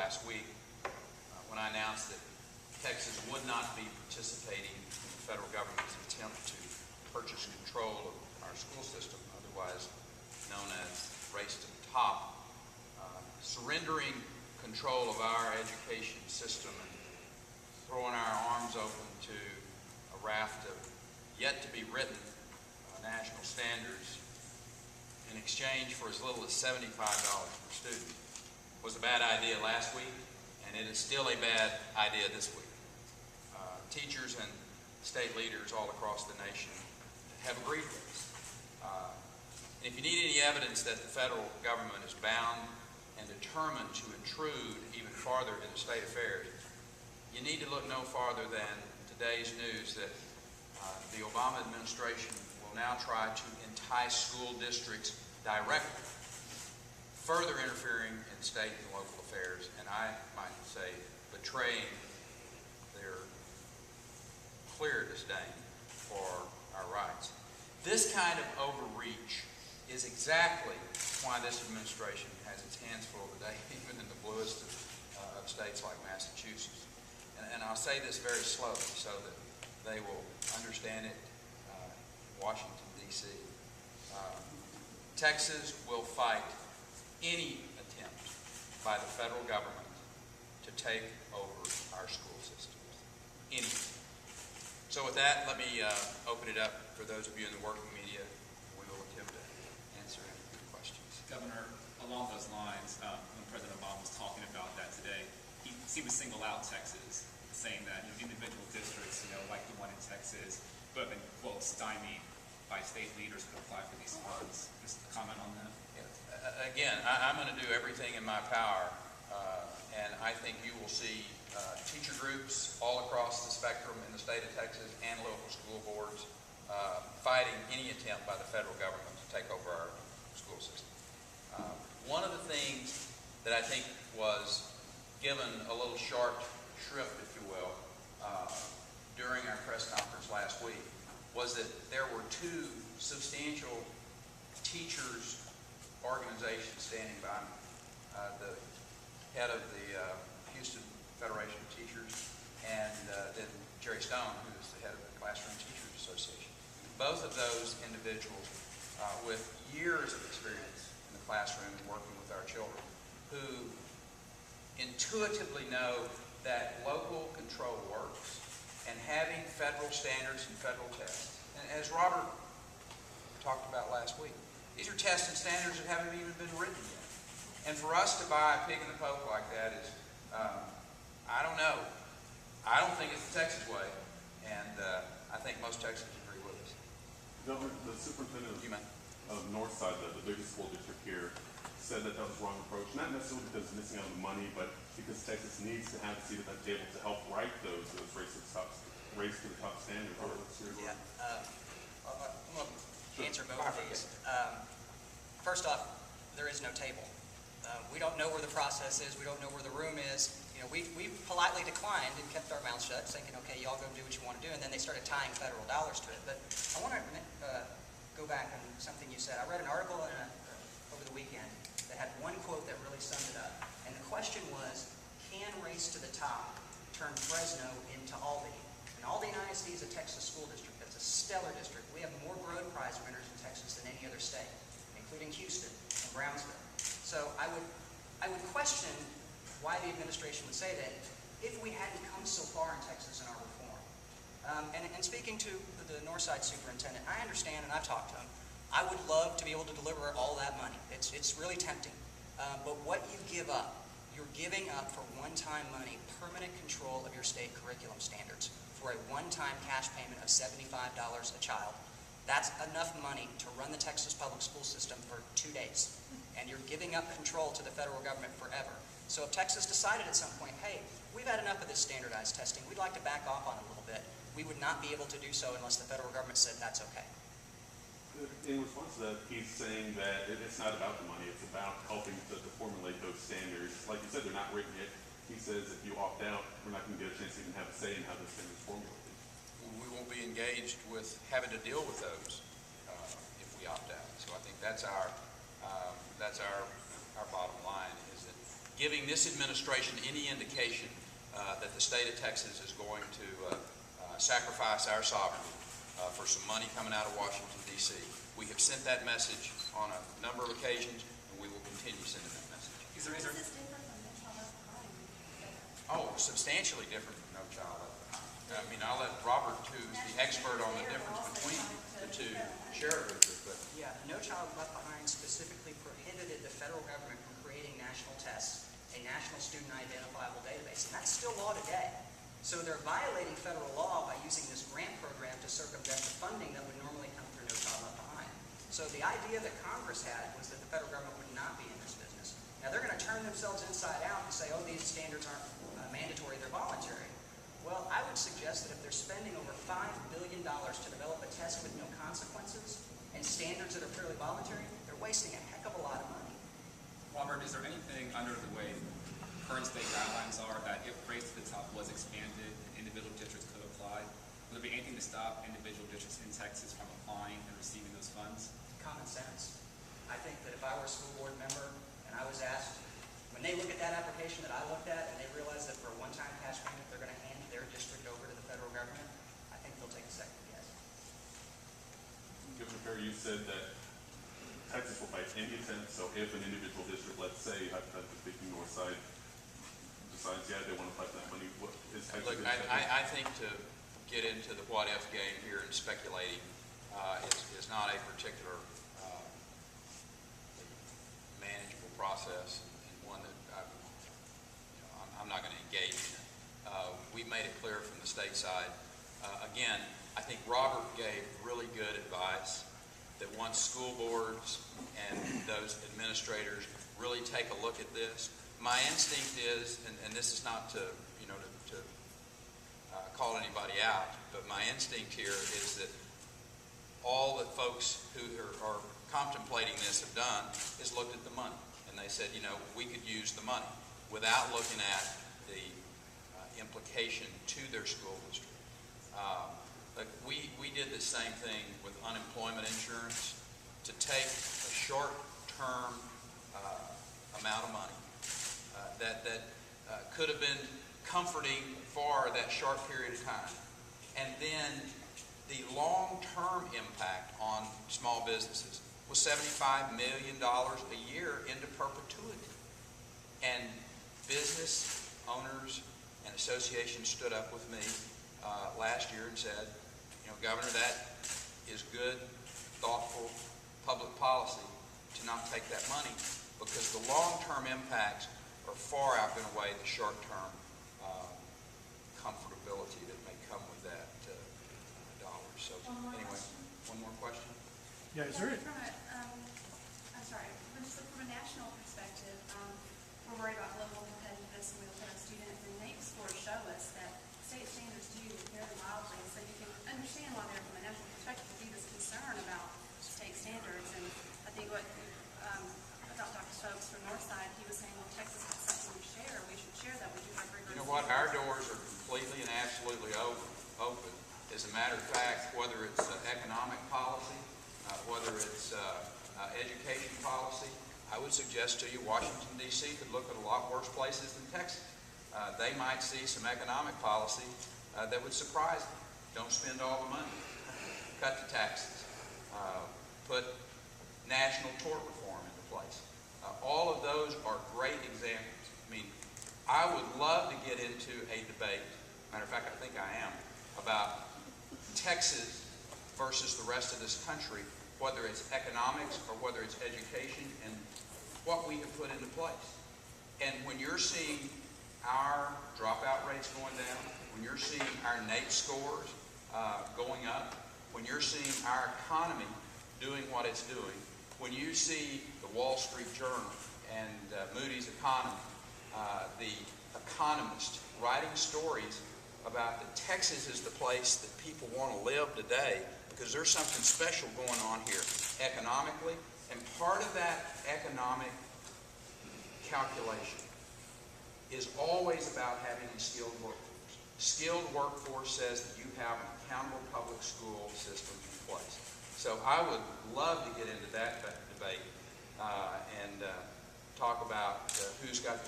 last week when I announced that Texas would not be participating in the federal government's attempt to purchase control of our school system, otherwise known as Race to the Top, surrendering control of our education system and throwing our arms open to a raft of yet to be written national standards in exchange for as little as $75 per student was a bad idea last week, and it is still a bad idea this week. Teachers and state leaders all across the nation have agreed with us. And if you need any evidence that the federal government is bound and determined to intrude even farther into state affairs, you need to look no farther than today's news that the Obama administration will now try to entice school districts directly, further interfering in state and local affairs, and I might say betraying their clear disdain for our rights. This kind of overreach is exactly why this administration has its hands full today, even in the bluest of states like Massachusetts. And I'll say this very slowly so that they will understand it in Washington, D.C. Texas will fight any attempt by the federal government to take over our school systems. Any. So with that, let me open it up for those of you in the working media. We will attempt to answer any questions. Governor, along those lines, when President Obama was talking about that today, he seemed to single out Texas, saying that individual districts, like the one in Texas, who have been, quote, stymied by state leaders could apply for these funds. Just a comment on that? Yeah. Again, I'm going to do everything in my power, and I think you will see teacher groups all across the spectrum in the state of Texas and local school boards fighting any attempt by the federal government to take over our school system. One of the things that I think was given a little short shrift, if you will, during our press conference last week was that there were two substantial teachers' organizations standing by me. The head of the Houston Federation of Teachers, and then Jerry Stone, who is the head of the Classroom Teachers Association. Both of those individuals with years of experience in the classroom and working with our children, who intuitively know that local control works and having federal standards and federal tests. And as Robert talked about last week, these are tests and standards that haven't even been written yet. And for us to buy a pig in the poke like that is, I don't know. I don't think it's the Texas way, and I think most Texans agree with us. Governor, the superintendent of Northside, the biggest school district here, said that that was the wrong approach, not necessarily because it's missing out on the money, but because Texas needs to have a seat at that table to help write those race to the top standards. Yeah, I'm going to answer both of these. First off, there is no table. We don't know where the process is. We don't know where the room is. We politely declined and kept our mouths shut, thinking, okay, y'all go do what you want to do, and then they started tying federal dollars to it. But I want to go back on something you said. I read an article over the weekend that had one quote that really summed it up. And the question was, can Race to the Top turn Fresno into Albany? And Albany ISD is a Texas school district. That's a stellar district. We have more Broad Prize winners in Texas than any other state, including Houston and Brownsville. So I would question why the administration would say that if we hadn't come so far in Texas in our reform. And speaking to the Northside superintendent, I understand, and I've talked to him, I would love to be able to deliver all that money. It's really tempting. But what you give up, you're giving up for one-time money, permanent control of your state curriculum standards for a one-time cash payment of $75 a child. That's enough money to run the Texas public school system for 2 days. And you're giving up control to the federal government forever. So if Texas decided at some point, hey, we've had enough of this standardized testing, we'd like to back off on it a little bit, we would not be able to do so unless the federal government said that's okay. In response to that, he's saying that it's not about the money, it's about helping to formulate those standards. Like you said, they're not written yet. He says if you opt out, we're not going to get a chance to even have a say in how those standards formulated. We won't be engaged with having to deal with those if we opt out. So I think that's our bottom line, is that giving this administration any indication that the state of Texas is going to sacrifice our sovereignty for some money coming out of Washington, D.C. We have sent that message on a number of occasions, and we will continue sending that message. Is there, This is different from No Child Left Behind. Oh, substantially different from No Child Left Behind. I mean, I'll let Robert, who's the expert on the difference between the two, share it with you, but Yeah, No Child Left Behind specifically prohibited the federal government from creating national tests, a national student identifiable database, and that's still law today. So they're violating federal law by using this grant program to circumvent the funding that would normally come through No Child Left Behind. So the idea that Congress had was that the federal government would not be in this business. Now they're going to turn themselves inside out and say, oh, these standards aren't mandatory, they're voluntary. Well, I would suggest that if they're spending over $5 billion to develop a test with no consequences and standards that are purely voluntary, they're wasting a heck of a lot of money. Robert, is there anything under the way current state guidelines are that if Race to the Top was expanded and individual districts could apply, would there be anything to stop individual districts in Texas from applying and receiving those funds? Common sense. I think that if I were a school board member and I was asked, when they look at that application that I looked at and they realize that for a one-time cash payment they're going to hand their district over to the federal government, I think they'll take a second guess. Governor Perry, you said that Texas will fight any attempt, so if an individual district, let's say, hypothetically speaking, north side, decides, yeah, they want to fight that money, what is Texas? look, I think to get into the what-if game here and speculating is not a particular manageable process, and one that I'm not going to engage in. We've made it clear from the state side. Again, I think Robert gave really good advice that once school boards and those administrators really take a look at this, my instinct is, and this is not to call anybody out, but my instinct here is that all that folks who are contemplating this have done is looked at the money, and they said, we could use the money without looking at the implication to their school district. Like we did the same thing with unemployment insurance to take a short-term amount of money that could have been comforting for that short period of time, and then the long-term impact on small businesses was $75 million a year into perpetuity. And business owners and associations stood up with me last year and said, Governor, that is good, thoughtful public policy to not take that money, because the long-term impacts are far outweigh the short-term comfortability that may come with that dollar. So anyway, one more question? Yeah, is there, I'm sorry, from a national perspective, we're worried about global competitiveness and we look at our students, and NAEP scores show us that state standards do vary wildly, so you can understand why there, from a national perspective, would be this concern about state standards. And I think what about Dr. Stokes from Northside, he was saying, well, Texas has something to share, we should share that, we do have rigorous. You know what, our doors are completely and absolutely open. As a matter of fact, whether it's economic policy, whether it's education policy, I would suggest to you Washington, D.C. could look at a lot worse places than Texas. They might see some economic policy that would surprise them. Don't spend all the money. Cut the taxes. Put national tort reform into place. All of those are great examples. I mean, I would love to get into a debate, matter of fact, I think I am, about Texas versus the rest of this country, whether it's economics or whether it's education, and what we have put into place. And when you're seeing our dropout rates going down, when you're seeing our NAEP scores going up, when you're seeing our economy doing what it's doing, when you see the Wall Street Journal and Moody's economy, the Economist writing stories about that Texas is the place that people want to live today because there's something special going on here economically, and part of that economic calculation is always about having a skilled workforce. Skilled workforce says that you have an accountable public school system in place. So I would love to get into that debate and talk about who's got the